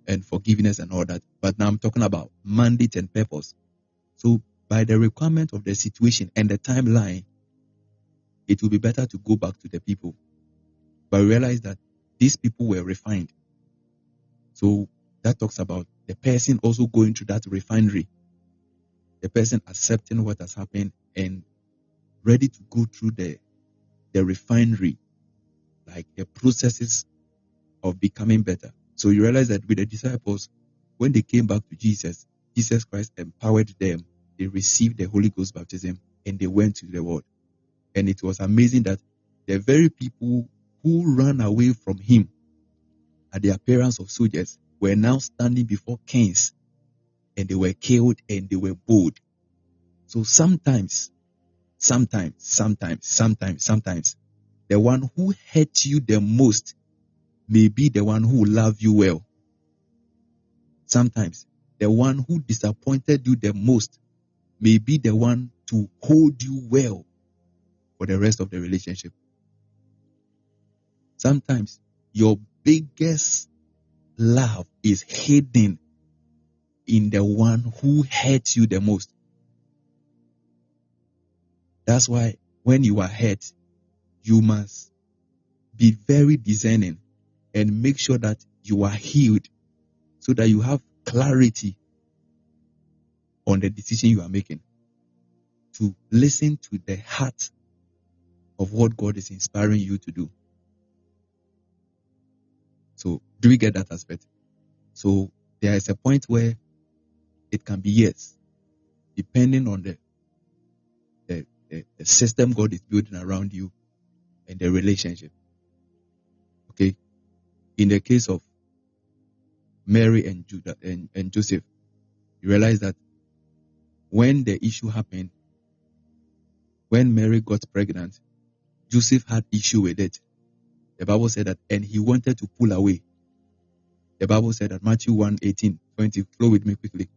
and forgiveness and all that. But now I'm talking about mandate and purpose. So by the requirement of the situation and the timeline, it will be better to go back to the people. But realize that these people were refined. So that talks about the person also going through that refinery. The person accepting what has happened and ready to go through the refinery, like the processes of becoming better. So you realize that with the disciples, when they came back to Jesus, Jesus Christ empowered them. They received the Holy Ghost baptism and they went to the world. And it was amazing that the very people who ran away from him at the appearance of soldiers were now standing before kings, and they were killed and they were bold. So sometimes, the one who hurt you the most may be the one who will love you well. Sometimes the one who disappointed you the most may be the one to hold you well for the rest of the relationship. Sometimes your biggest love is hidden in the one who hurt you the most. That's why when you are hurt, you must be very discerning and make sure that you are healed so that you have clarity on the decision you are making. To listen to the heart of what God is inspiring you to do. So, do we get that aspect? So, there is a point where it can be yes, depending on the system God is building around you and the relationship. Okay? In the case of Mary and Judah and Joseph, you realize that when the issue happened, when Mary got pregnant, Joseph had issue with it. The Bible said that, and he wanted to pull away. The Bible said that Matthew 1:18-20. Flow with me quickly.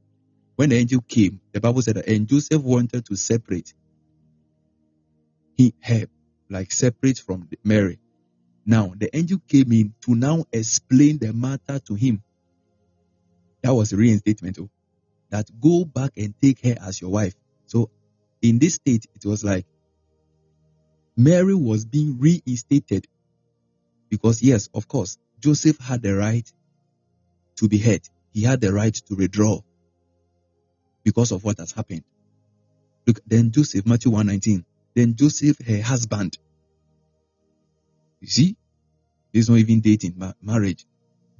When the angel came, the Bible said that, and Joseph wanted to separate her, like separate from Mary. Now, the angel came in to now explain the matter to him. That was a reinstatement. That go back and take her as your wife. So, in this state, it was like Mary was being reinstated. Because yes, of course, Joseph had the right to be hurt. He had the right to withdraw because of what has happened. Look, then Joseph, Matthew 1:19. Then Joseph, her husband. You see, he's not even dating, marriage.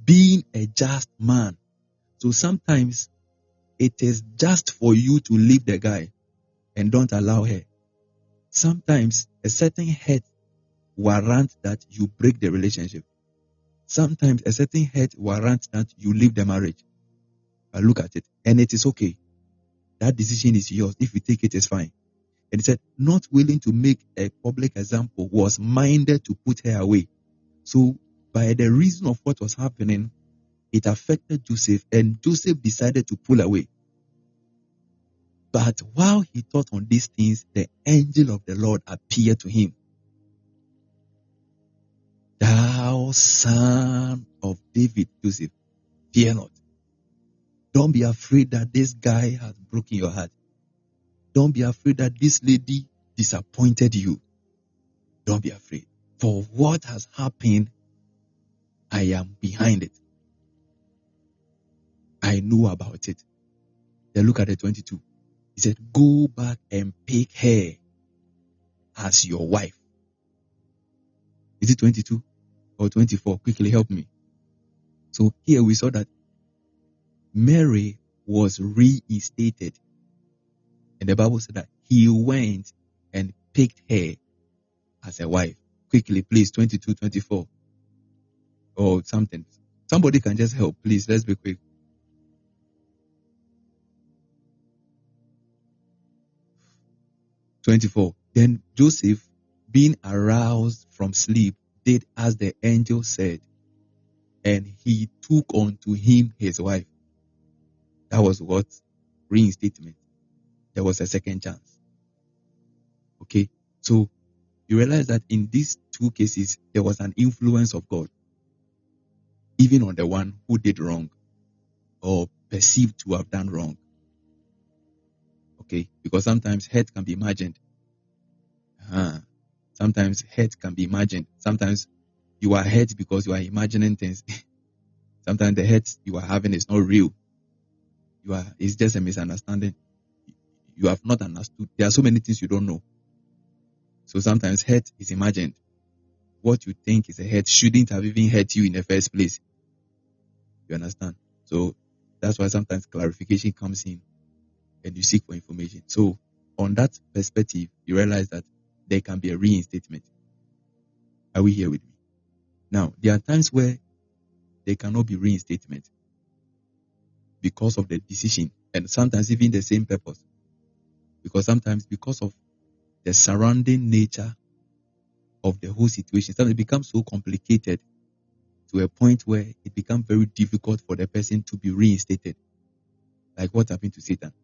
Being a just man. So sometimes it is just for you to leave the guy and don't allow her. Sometimes a certain hurt warrants that you break the relationship. Sometimes a certain hurt warrants that you leave the marriage. But look at it, and it is okay. That decision is yours. If you take it, it's fine. And he said, not willing to make a public example, was minded to put her away. So, by the reason of what was happening, it affected Joseph, and Joseph decided to pull away. But while he thought on these things, the angel of the Lord appeared to him. Thou son of David, Joseph, fear not. Don't be afraid that this guy has broken your heart. Don't be afraid that this lady disappointed you. Don't be afraid. For what has happened, I am behind it. I know about it. Then look at the 22. He said, go back and pick her as your wife. Is it 22 or 24? Quickly help me. So here we saw that Mary was reinstated. And the Bible said that he went and picked her as a wife. Quickly, please, 22, 24. Or something. Somebody can just help, please. Let's be quick. (24) Then Joseph, being aroused from sleep, did as the angel said, and he took unto him his wife. That That was what? Reinstatement. There was a second chance. Okay, so you realize that in these two cases, there was an influence of God, even on the one who did wrong or perceived to have done wrong. Okay, because sometimes hurt can be imagined. Sometimes hurt can be imagined. Sometimes you are hurt because you are imagining things. Sometimes the hurt you are having is not real. It's just a misunderstanding. You have not understood. There are so many things you don't know. So sometimes hurt is imagined. What you think is a hurt shouldn't have even hurt you in the first place. You understand? So that's why sometimes clarification comes in and you seek for information. So on that perspective, you realize that there can be a reinstatement. Are we here with me? Now, there are times where there cannot be reinstatement because of the decision, and sometimes even the same purpose. Because sometimes because of the surrounding nature of the whole situation, sometimes it becomes so complicated to a point where it becomes very difficult for the person to be reinstated. Like what happened to Satan.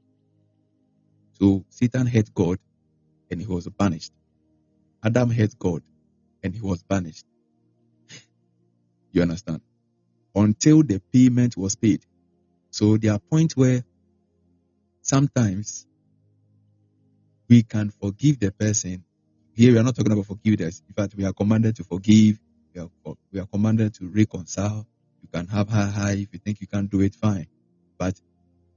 So Satan hurt God and he was banished. Adam hurt God and he was banished. You understand? Until the payment was paid. So there are points where sometimes we can forgive the person. Here we are not talking about forgiveness. In fact, we are commanded to forgive. We are commanded to reconcile. You can have high. If you think you can't do it, fine. But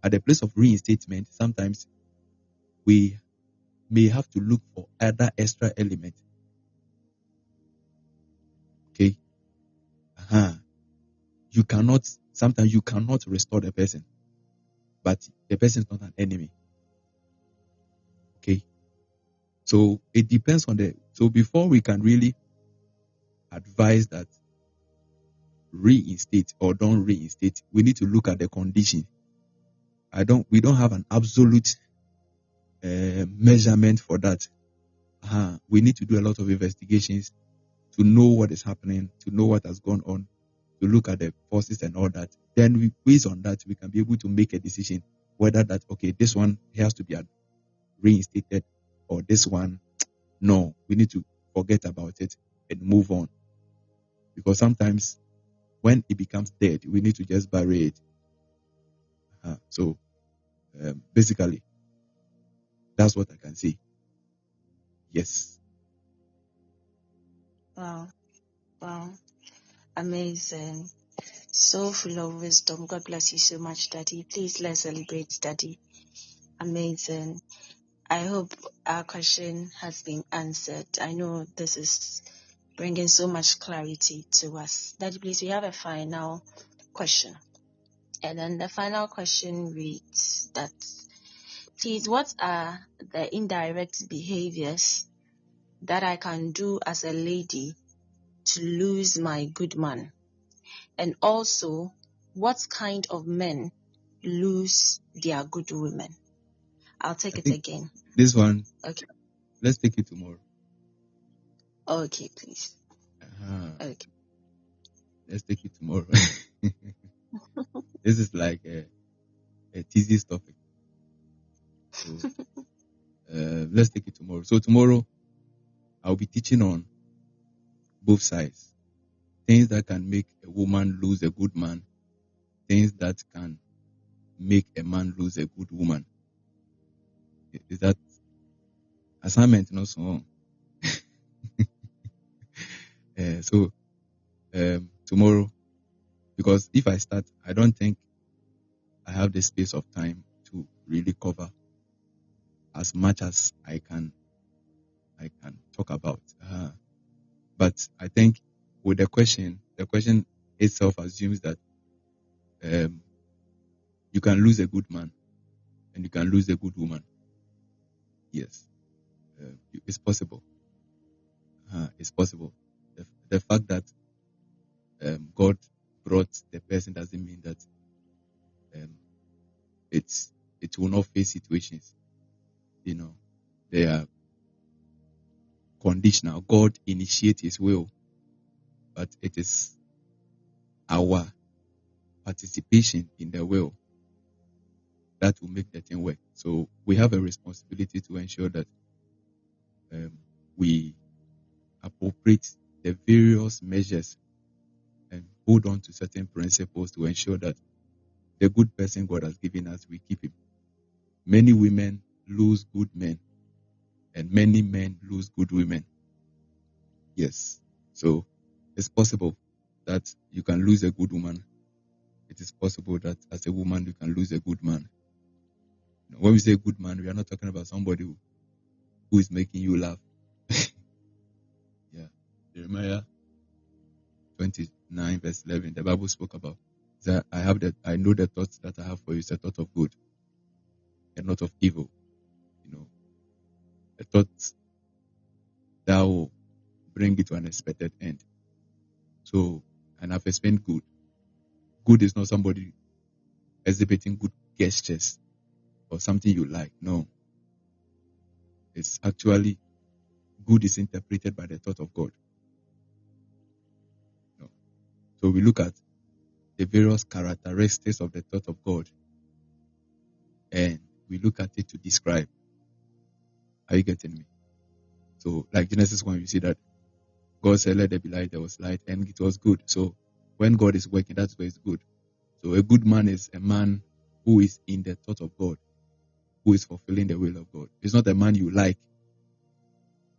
at the place of reinstatement, sometimes we may have to look for other extra element. Okay? Sometimes you cannot restore the person, but the person is not an enemy. Okay? So it depends on so before we can really advise that reinstate or don't reinstate, we need to look at the condition. We don't have an absolute measurement for that. We need to do a lot of investigations to know what is happening, to know what has gone on, to look at the forces and all that. Then based on that, we can be able to make a decision whether that, okay, this one has to be reinstated or this one, no, we need to forget about it and move on. Because sometimes when it becomes dead, we need to just bury it. So basically, that's what I can say. Yes. Wow. Amazing. So full of wisdom. God bless you so much, Daddy. Please let's celebrate Daddy. Amazing. I hope our question has been answered. I know this is bringing so much clarity to us. Daddy, please, we have a final question. And then the final question reads that, please, what are the indirect behaviors that I can do as a lady to lose my good man? And also, what kind of men lose their good women? I'll take it again. This one, okay. Let's take it tomorrow. Okay, please. Okay. Let's take it tomorrow. This is like a teasy topic. So let's take it tomorrow. So tomorrow, I'll be teaching on both sides. Things that can make a woman lose a good man. Things that can make a man lose a good woman. Is that assignment not so? So tomorrow, because if I start, I don't think I have the space of time to really cover as much as I can talk about. But I think with the question itself assumes that you can lose a good man and you can lose a good woman. Yes, it's possible. It's possible. The fact that God brought the person doesn't mean that it will not face situations. You know, they are conditional. God initiates His will, but it is our participation in the will that will make the thing work. So we have a responsibility to ensure that we appropriate the various measures and hold on to certain principles to ensure that the good person God has given us, we keep him. Many women lose good men, and many men lose good women. Yes. So it's possible that you can lose a good woman. It is possible that as a woman you can lose a good man. When we say good man, we are not talking about somebody who is making you laugh. Yeah. Jeremiah 29 verse 11, the Bible spoke about that I know the thoughts that I have for you is a thought of good and not of evil. A thought that will bring it to an expected end. So, and I've explained good. Good is not somebody exhibiting good gestures or something you like. No. It's actually, good is interpreted by the thought of God. No. So we look at the various characteristics of the thought of God and we look at it to describe. Are you getting me? So like Genesis 1, you see that God said, let there be light, there was light, and it was good. So when God is working, that's where it's good. So a good man is a man who is in the thought of God, who is fulfilling the will of God. It's not a man you like.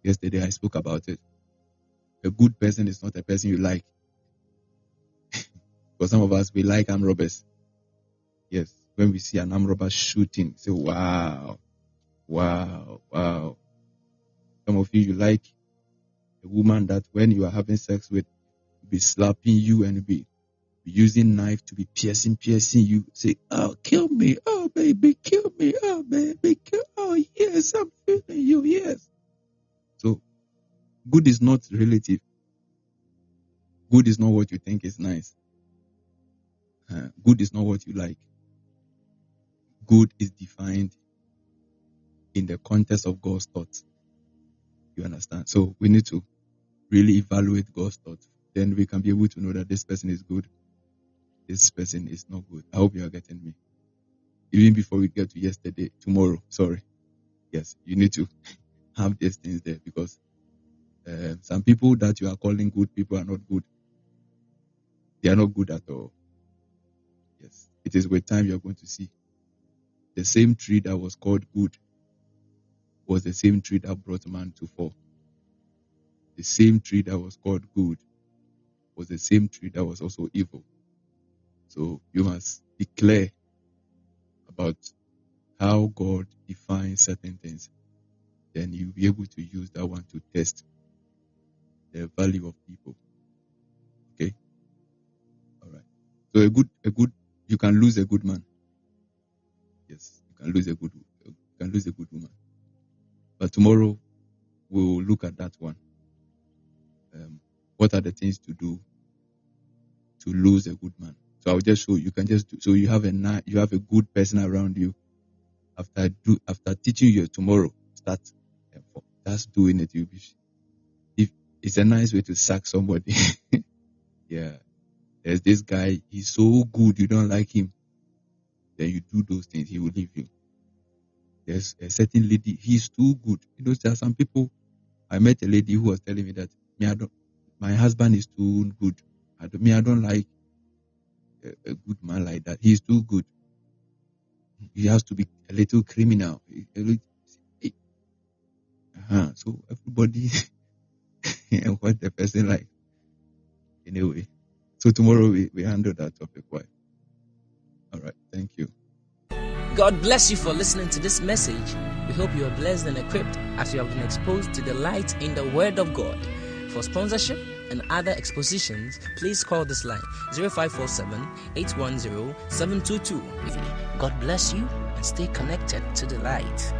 Yesterday I spoke about it. A good person is not a person you like. For some of us, we like armed robbers. Yes. When we see an armed robber shooting, say, wow, wow, wow. Some of you like a woman that when you are having sex with, be slapping you and be using knife to be piercing you. Say, oh, kill me. Oh, baby, kill me. Oh, baby, kill. Oh, yes, I'm feeling you. Yes. So, good is not relative. Good is not what you think is nice. Good is not what you like. Good is defined in the context of God's thoughts. You understand? So, we need to really evaluate God's thoughts. Then we can be able to know that this person is good. This person is not good. I hope you are getting me. Even before we get to tomorrow, sorry. Yes, you need to have these things there because some people that you are calling good people are not good. They are not good at all. Yes, it is with time you are going to see. The same tree that was called good was the same tree that brought man to fall. The same tree that was called good was the same tree that was also evil. So you must be clear about how God defines certain things. Then you'll be able to use that one to test the value of people. Okay? All right. So you can lose a good man. Yes, you can lose a good woman. But tomorrow we'll look at that one. What are the things to do to lose a good man? So I'll just show you. Can just do. So you have a good person around you. After teaching you tomorrow, start. Just doing it. If it's a nice way to sack somebody. Yeah. There's this guy. He's so good. You don't like him. Then you do those things. He will leave you. There's a certain lady. He's too good. There are some people. I met a lady who was telling me that my husband is too good. I don't like a good man like that. He's too good. He has to be a little criminal. So everybody and what the person like. Anyway, so tomorrow we handle that topic. Why? All right. Thank you. God bless you for listening to this message. We hope you are blessed and equipped as you have been exposed to the light in the Word of God. For sponsorship and other expositions, please call this line 0547 810 722. God bless you and stay connected to the light.